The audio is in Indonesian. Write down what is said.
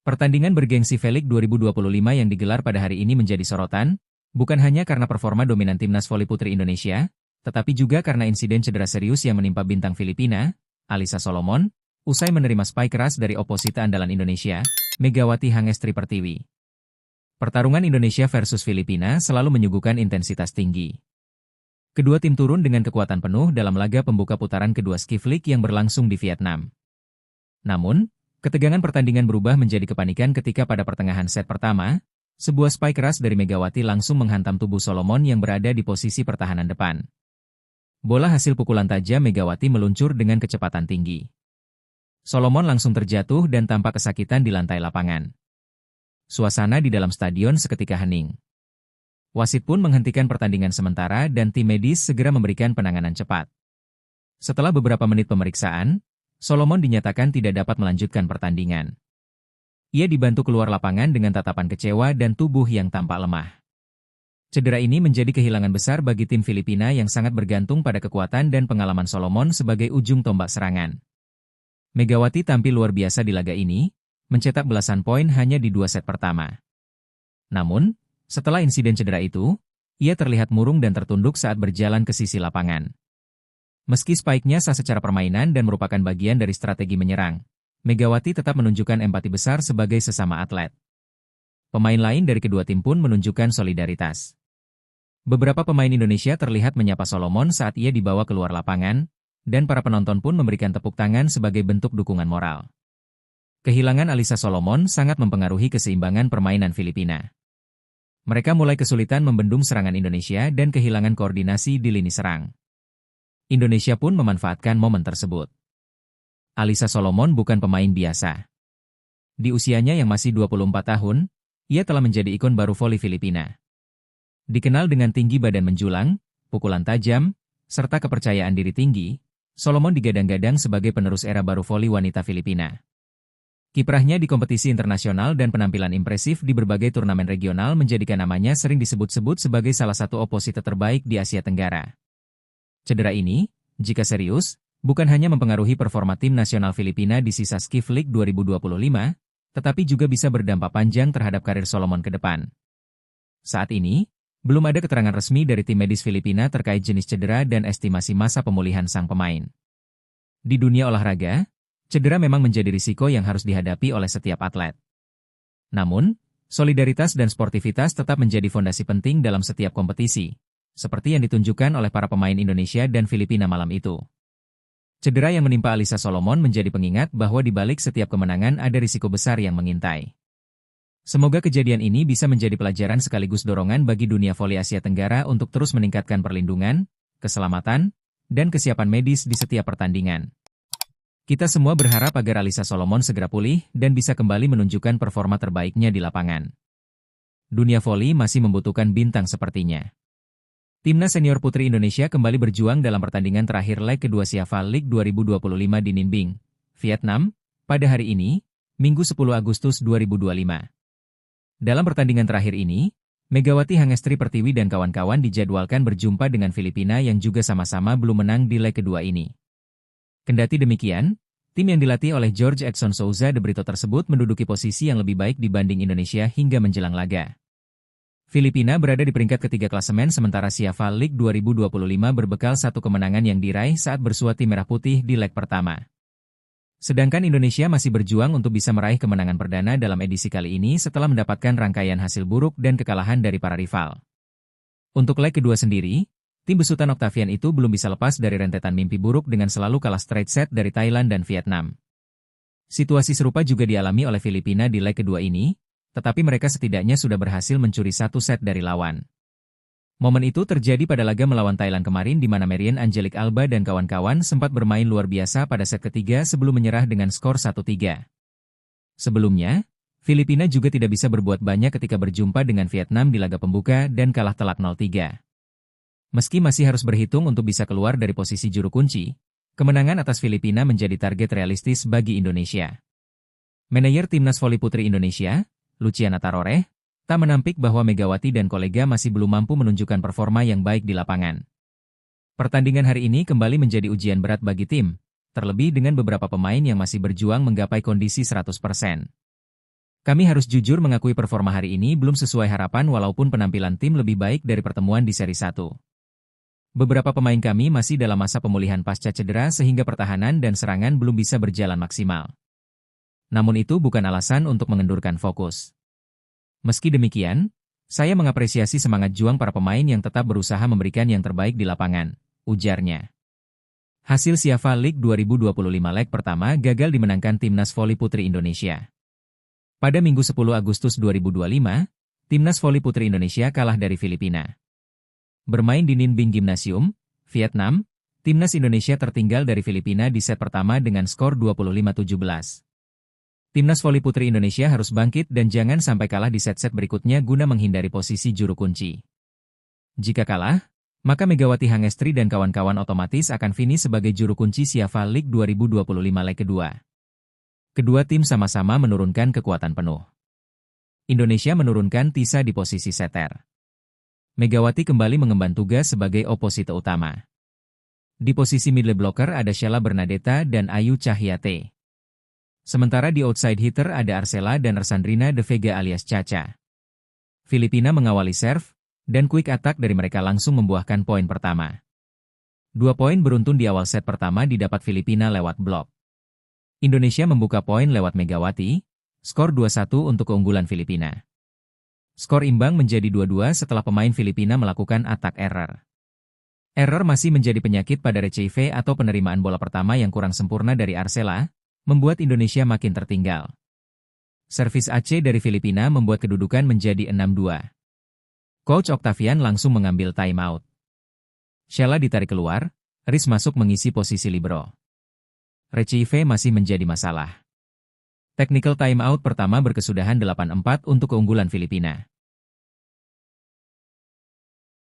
Pertandingan bergengsi V-League 2025 yang digelar pada hari ini menjadi sorotan, bukan hanya karena performa dominan timnas voli putri Indonesia, tetapi juga karena insiden cedera serius yang menimpa bintang Filipina, Alyssa Solomon, usai menerima spike keras dari oposita andalan Indonesia, Megawati Hangestri Pertiwi. Pertarungan Indonesia versus Filipina selalu menyuguhkan intensitas tinggi. Kedua tim turun dengan kekuatan penuh dalam laga pembuka putaran kedua Skiff League yang berlangsung di Vietnam. Namun, ketegangan pertandingan berubah menjadi kepanikan ketika pada pertengahan set pertama, sebuah spike keras dari Megawati langsung menghantam tubuh Solomon yang berada di posisi pertahanan depan. Bola hasil pukulan tajam Megawati meluncur dengan kecepatan tinggi. Solomon langsung terjatuh dan tampak kesakitan di lantai lapangan. Suasana di dalam stadion seketika hening. Wasit pun menghentikan pertandingan sementara dan tim medis segera memberikan penanganan cepat. Setelah beberapa menit pemeriksaan, Solomon dinyatakan tidak dapat melanjutkan pertandingan. Ia dibantu keluar lapangan dengan tatapan kecewa dan tubuh yang tampak lemah. Cedera ini menjadi kehilangan besar bagi tim Filipina yang sangat bergantung pada kekuatan dan pengalaman Solomon sebagai ujung tombak serangan. Megawati tampil luar biasa di laga ini, mencetak belasan poin hanya di 2 set pertama. Namun, setelah insiden cedera itu, ia terlihat murung dan tertunduk saat berjalan ke sisi lapangan. Meski spike-nya sah secara permainan dan merupakan bagian dari strategi menyerang, Megawati tetap menunjukkan empati besar sebagai sesama atlet. Pemain lain dari kedua tim pun menunjukkan solidaritas. Beberapa pemain Indonesia terlihat menyapa Solomon saat ia dibawa keluar lapangan, dan para penonton pun memberikan tepuk tangan sebagai bentuk dukungan moral. Kehilangan Alyssa Solomon sangat mempengaruhi keseimbangan permainan Filipina. Mereka mulai kesulitan membendung serangan Indonesia dan kehilangan koordinasi di lini serang. Indonesia pun memanfaatkan momen tersebut. Alyssa Solomon bukan pemain biasa. Di usianya yang masih 24 tahun, ia telah menjadi ikon baru voli Filipina. Dikenal dengan tinggi badan menjulang, pukulan tajam, serta kepercayaan diri tinggi, Solomon digadang-gadang sebagai penerus era baru voli wanita Filipina. Kiprahnya di kompetisi internasional dan penampilan impresif di berbagai turnamen regional menjadikan namanya sering disebut-sebut sebagai salah satu oposita terbaik di Asia Tenggara. Cedera ini, jika serius, bukan hanya mempengaruhi performa tim nasional Filipina di sisa Skiff League 2025, tetapi juga bisa berdampak panjang terhadap karir Solomon ke depan. Saat ini, belum ada keterangan resmi dari tim medis Filipina terkait jenis cedera dan estimasi masa pemulihan sang pemain. Di dunia olahraga, cedera memang menjadi risiko yang harus dihadapi oleh setiap atlet. Namun, solidaritas dan sportivitas tetap menjadi fondasi penting dalam setiap kompetisi, seperti yang ditunjukkan oleh para pemain Indonesia dan Filipina malam itu. Cedera yang menimpa Alyssa Solomon menjadi pengingat bahwa di balik setiap kemenangan ada risiko besar yang mengintai. Semoga kejadian ini bisa menjadi pelajaran sekaligus dorongan bagi dunia voli Asia Tenggara untuk terus meningkatkan perlindungan, keselamatan, dan kesiapan medis di setiap pertandingan. Kita semua berharap agar Alyssa Solomon segera pulih dan bisa kembali menunjukkan performa terbaiknya di lapangan. Dunia voli masih membutuhkan bintang sepertinya. Timnas senior putri Indonesia kembali berjuang dalam pertandingan terakhir leg kedua Siava League 2025 di Ninh Binh, Vietnam, pada hari ini, Minggu 10 Agustus 2025. Dalam pertandingan terakhir ini, Megawati Hangestri Pertiwi dan kawan-kawan dijadwalkan berjumpa dengan Filipina yang juga sama-sama belum menang di leg kedua ini. Kendati demikian, tim yang dilatih oleh Jorge Edson Souza de Brito tersebut menduduki posisi yang lebih baik dibanding Indonesia hingga menjelang laga. Filipina berada di peringkat ketiga klasemen sementara Siava League 2025 berbekal satu kemenangan yang diraih saat bersua tim merah putih di leg pertama. Sedangkan Indonesia masih berjuang untuk bisa meraih kemenangan perdana dalam edisi kali ini setelah mendapatkan rangkaian hasil buruk dan kekalahan dari para rival. Untuk leg kedua sendiri, tim besutan Octavian itu belum bisa lepas dari rentetan mimpi buruk dengan selalu kalah straight set dari Thailand dan Vietnam. Situasi serupa juga dialami oleh Filipina di leg kedua ini, tetapi mereka setidaknya sudah berhasil mencuri satu set dari lawan. Momen itu terjadi pada laga melawan Thailand kemarin di mana Marian Angelique Alba dan kawan-kawan sempat bermain luar biasa pada set ketiga sebelum menyerah dengan skor 1-3. Sebelumnya, Filipina juga tidak bisa berbuat banyak ketika berjumpa dengan Vietnam di laga pembuka dan kalah telak 0-3. Meski masih harus berhitung untuk bisa keluar dari posisi juru kunci, kemenangan atas Filipina menjadi target realistis bagi Indonesia. Manajer Timnas Voli Putri Indonesia, Luciana Taroreh, tak menampik bahwa Megawati dan kolega masih belum mampu menunjukkan performa yang baik di lapangan. Pertandingan hari ini kembali menjadi ujian berat bagi tim, terlebih dengan beberapa pemain yang masih berjuang menggapai kondisi 100%. Kami harus jujur mengakui performa hari ini belum sesuai harapan walaupun penampilan tim lebih baik dari pertemuan di seri 1. Beberapa pemain kami masih dalam masa pemulihan pasca cedera sehingga pertahanan dan serangan belum bisa berjalan maksimal. Namun itu bukan alasan untuk mengendurkan fokus. Meski demikian, saya mengapresiasi semangat juang para pemain yang tetap berusaha memberikan yang terbaik di lapangan, ujarnya. Hasil Siafa League 2025 leg pertama gagal dimenangkan Timnas Voli Putri Indonesia. Pada Minggu 10 Agustus 2025, Timnas Voli Putri Indonesia kalah dari Filipina. Bermain di Ninh Binh Gymnasium, Vietnam, Timnas Indonesia tertinggal dari Filipina di set pertama dengan skor 25-17. Timnas Voli Putri Indonesia harus bangkit dan jangan sampai kalah di set-set berikutnya guna menghindari posisi juru kunci. Jika kalah, maka Megawati Hangestri dan kawan-kawan otomatis akan finish sebagai juru kunci Siafa League 2025 leg kedua. Kedua tim sama-sama menurunkan kekuatan penuh. Indonesia menurunkan Tisa di posisi setter. Megawati kembali mengemban tugas sebagai oposite utama. Di posisi middle blocker ada Sheila Bernadetta dan Ayu Cahyate. Sementara di outside hitter ada Arcela dan Ersandrina de Vega alias Caca. Filipina mengawali serve, dan quick attack dari mereka langsung membuahkan poin pertama. 2 poin beruntun di awal set pertama didapat Filipina lewat blok. Indonesia membuka poin lewat Megawati, skor 2-1 untuk keunggulan Filipina. Skor imbang menjadi 2-2 setelah pemain Filipina melakukan attack error. Error masih menjadi penyakit pada receive atau penerimaan bola pertama yang kurang sempurna dari Arcela, membuat Indonesia makin tertinggal. Servis AC dari Filipina membuat kedudukan menjadi 6-2. Coach Octavian langsung mengambil timeout. Sheila ditarik keluar, Riz masuk mengisi posisi libero. Receive masih menjadi masalah. Technical timeout pertama berkesudahan 8-4 untuk keunggulan Filipina.